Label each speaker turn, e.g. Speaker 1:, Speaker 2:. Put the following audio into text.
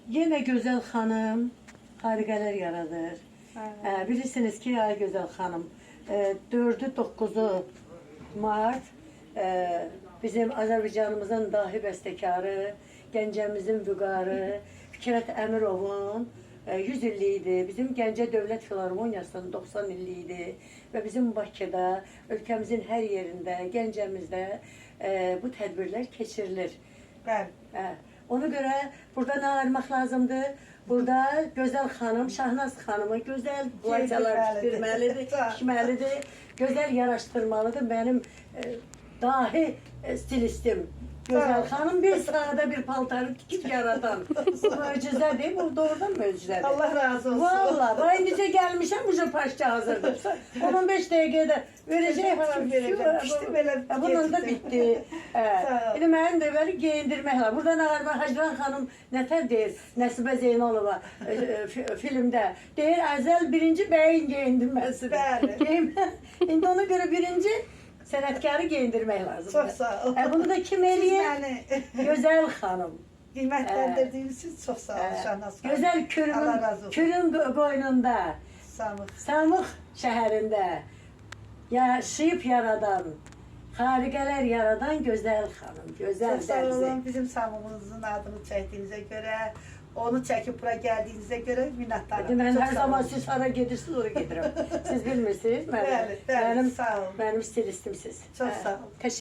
Speaker 1: Yine Güzel Hanım harikalar yaradır. Bilirsiniz ki ya Güzel Hanım 4'ü 9'u Mart bizim Azərbaycanımızın dahi bəstəkarı, Gəncəmizin vüqarı Fikrət Əmirovun 100 illiğiydi. Bizim Gəncə Dövlət Filarmoniyasının 90 illiğiydi. Ve bizim Bakıda, ülkemizin her yerinde, Gəncəmizdə bu tədbirlər keçirilir.
Speaker 2: Bəli.
Speaker 1: Ona göre burada ne ayırmak lazımdır? Burada Güzel Hanım, Şahnaz Hanım'ı güzel layçalar tikdirməlidir, tikməlidir, güzel yaraşdırmalıdır. Benim dahi stilistim. Güzel Hanım bir sırada bir paltarı tikip yaratan. Bu möcüzə değil, bu doğrudan möcüzədir.
Speaker 2: Allah razı olsun.
Speaker 1: Valla, ben necə gəlmişəm, bu parça hazırdır. 15 dəqiqədə verəcək falan. Bunun da bitti. İndi mənim də belə geyindirmək var. Buradan ağarma Hacran xanım nətər deyir, Nəsibə Zeynalova filmdə. Deyir, əzəl birinci bəyin geyindirməsidir.
Speaker 2: Bəli.
Speaker 1: İndi ona görə birinci sənətkarı geyindirmək lazımdır.
Speaker 2: Çok sağ ol.
Speaker 1: Bunu da kim eləyir? Gözəl xanım.
Speaker 2: Kıymetlendirdiğiniz için çok sağ olun Şahnaz Hanım.
Speaker 1: Gözəl
Speaker 2: Allah razı olsun.
Speaker 1: Kürün boynunda.
Speaker 2: Samıq.
Speaker 1: Samıq şəhərində yaşayıb yaradan, harikalar yaradan Gözəl xanım, Gözəl
Speaker 2: Çok sağ
Speaker 1: dərzi.
Speaker 2: olun. Bizim Samığımızın adını çektiğinize göre, onu çekip buraya geldiğinize göre minnettarım.
Speaker 1: Ben
Speaker 2: Çok
Speaker 1: her
Speaker 2: sağ
Speaker 1: zaman
Speaker 2: olun.
Speaker 1: siz hara gedirsiniz, oraya gedirəm. Siz bilmirsiniz.
Speaker 2: Bəli, bəli, sağ olun.
Speaker 1: Benim stilistim siz.
Speaker 2: Çok sağ olun.
Speaker 1: Teşekkür